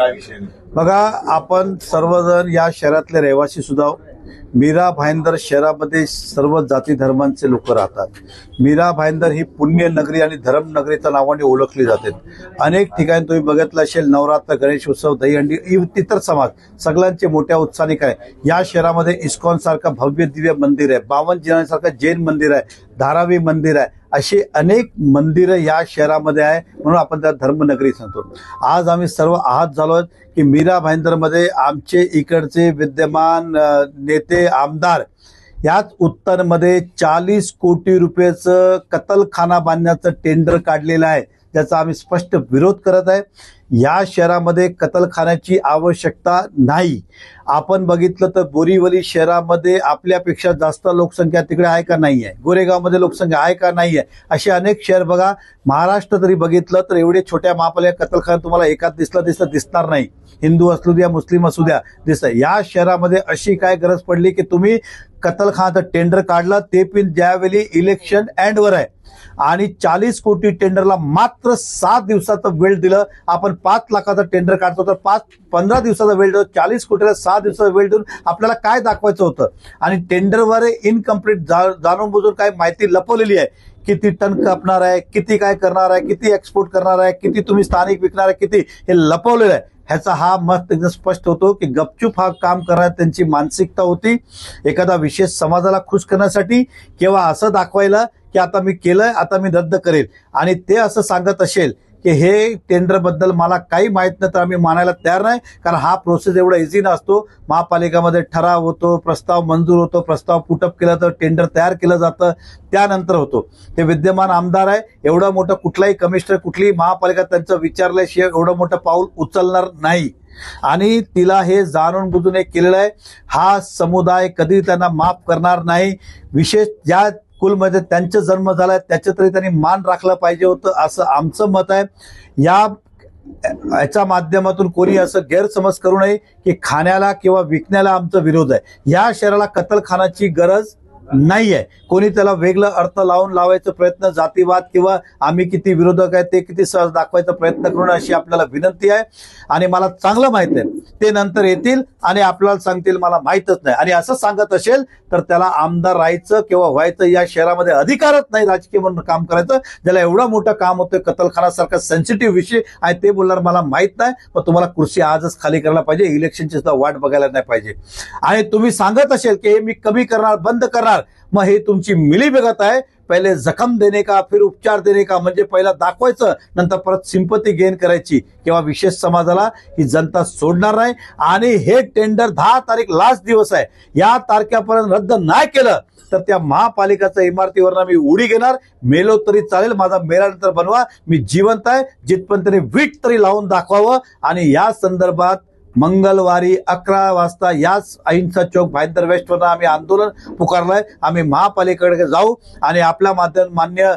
काय विषय नाही। बघा, आपण सर्वजण या शहरातले रहिवासी सुद्धा मीरा भाईंदर शहरामध्ये सर्व जाती धर्मांचे लोक राहतात। मीरा भाईंदर ही पुण्य नगरी आणि धर्म नगरीच्या नावाने ओळखली जाते। अनेक ठिकाणी तुम्ही बघितलं असेल, नवरात्र, गणेश उत्सव, दहीहंडी, इतर समाज सगळ्यांचे मोठ्या उत्साहाने काय या शहरामध्ये इस्कॉन सारखं भव्य दिव्य मंदिर आहे, 52 जिल्ह्यांसारखं जैन मंदिर आहे, धारावी मंदिर आहे, अशी अनेक मंदिरं या शहरामध्ये आहे, म्हणून आपण त्या धर्मनगरी सांगतो। आज आम्ही सर्व आहत झालो की मीरा भाईंदरमध्ये आमचे इकडचे विद्यमान नेते आमदार याच उत्तरमध्ये 40 कोटी रुपयाचं कतलखाना बांधण्याचं टेंडर काढलेलं आहे, ज्याचा आम्ही स्पष्ट विरोध करत आहे। या शहरामध्ये कतलखान्याची आवश्यकता नाही। आपण बघितलं तर बोरीवली शहरामध्ये आपल्यापेक्षा जास्त लोकसंख्या तिकडे आहे का नाही आहे, गोरेगावमध्ये लोकसंख्या आहे का नाही आहे, असे अनेक शहर बघा। महाराष्ट्र तरी बघितलं तर एवढे छोट्या महापालिका कतलखाना तुम्हाला एकाच दिसणार नाही, हिंदू असू द्या मुस्लिम असू द्या दिसतं। या शहरामध्ये अशी काय गरज पडली की तुम्ही कतलखान्याचं टेंडर काढलं, ते पण ज्यावेळी इलेक्शन एंडवर आहे, आणि 40 कोटी टेंडरला मात्र 7 दिवसाचा वेळ दिलं। आपण 5 लाखाचा टेंडर काढतो तर 15 दिवसाचा वेळ देतो, 40 कोटीला 6 दिवसाचा वेळ देऊन आपल्याला काय दाखवायचं होतं। आणि टेंडरवर इनकम्प्लीट जाणून बुजून काय माहिती लपवलेली आहे, किती टन कापणार आहे, किती काय करणार आहे, किती एक्सपोर्ट करणार आहे, किती तुम्ही स्थानिक विकणार आहे, किती हे लपवलेलं आहे। ह्याचा हा मत एकदम स्पष्ट होतो की गपचूप हा काम करण्यात त्यांची मानसिकता होती, एखादा विशेष समाजाला खुश करण्यासाठी किंवा असं दाखवायला की आता मी केलंय, आता मी रद्द करेल। आणि ते असं सांगत असेल की हे टेंडर बद्दल मला काही माहित नाही, तर आम्ही मानायला तयार नाही, कारण हा प्रोसेस एवढा इझी नसतो। महापालिकामध्ये ठराव होतो, प्रस्ताव मंजूर होतो, प्रस्ताव पुटअप केला तर टेंडर तयार केलं जातं, त्यानंतर होतो। ते विद्यमान आमदार आहे, एवढं मोठं कुठलाही कमिशनर कुठलीही महापालिका त्यांचं विचारल्याशिवाय एवढं मोठं पाऊल उचलणार नाही, आणि तिला हे जाणून बुजून हे केलेलं आहे। हा समुदाय कधी त्यांना माफ करणार नाही। विशेष ज्या कुलमध्ये त्यांचा जन्म झालाय त्याच्या तरी त्यांनी मान राखलं पाहिजे होतं, असं आमचं मत आहे। याच्या माध्यमातून कोणी असं गैरसमज करू नये की खाण्याला किंवा विकण्याला आमचा विरोध आहे। या शहराला कतलखानाची गरज नाही आहे। कोणी त्याला वेगळा अर्थ लावायचा प्रयत्न, जातीवाद किंवा आम्ही किती विरोधक आहे ते किती सहज दाखवायचा प्रयत्न करून अशी आपल्याला विनंती आहे। आणि मला चांगलं माहित आहे ते नंतर येतील आणि आपल्याला सांगतील मला माहीतच नाही, आणि असं सांगत असेल तर त्याला आमदार राहायचं किंवा व्हायचं या शहरामध्ये अधिकारच नाही राजकीय म्हणून काम करायचं। ज्याला एवढं मोठं काम होतं, कतलखानासारखा सेन्सिटिव्ह विषय आहे, ते बोलणार मला माहित नाही, पण तुम्हाला कुर्सी आजच खाली करायला पाहिजे, इलेक्शनची सुद्धा वाट बघायला नाही पाहिजे। आणि तुम्ही सांगत असेल की हे मी कमी करणार, बंद करणार, मग हे तुमची मिलीभगत आहे। पहिले जखम देणे का फिर उपचार देणे का, म्हणजे पहिला दाखवायचं नंतर परत सिंपती गेन करायची, किंवा विशेष समाजाला ही जनता सोडणार नाही। आणि हे टेंडर 10 तारीख लास्ट दिवस आहे, या तारखेपर्यंत रद्द नाही केलं तर त्या महापालिकाच्या इमारतीवर मी उडी घेणार। मेलो तरी चालेल, माझा मेल्यानंतर बनवा, मी जिवंत आहे, जिथपर्यंत वीट तरी लावून दाखवावं। आणि या संदर्भात मंगळवारी 11 वाजता याच अहिंसा चौक भाईंदर वेस्टवर आम्ही आंदोलन पुकारलंय। आम्ही महापालिकेकडे जाऊ आणि आपल्या मान्य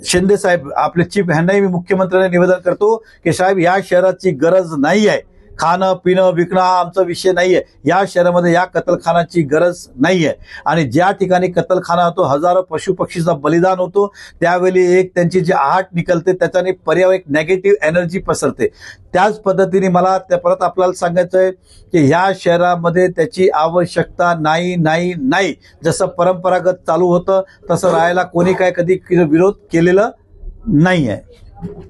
शिंदे साहेब आपले चीफ ह्यांनाही मी मुख्यमंत्र्यांना निवेदन करतो की साहेब या शहराची गरज नाही आहे, खाणं पिणं विकणं हा आमचा विषय नाहीये, या शहरामध्ये या कतलखानाची गरज नाहीये। आणि ज्या ठिकाणी कतलखाना होतो, हजारो पशु पक्षीचा बलिदान होतो, त्यावेळी एक त्यांची जी आहट निकलते त्याच्याने पर्यावरण एक नेगेटिव्ह एनर्जी पसरते। त्याच पद्धतीने मला परत आपल्याला सांगायचं आहे की ह्या शहरामध्ये त्याची आवश्यकता नाही। जसं परंपरागत चालू होतं तसं राहायला कोणी काय कधी विरोध केलेला नाही आहे।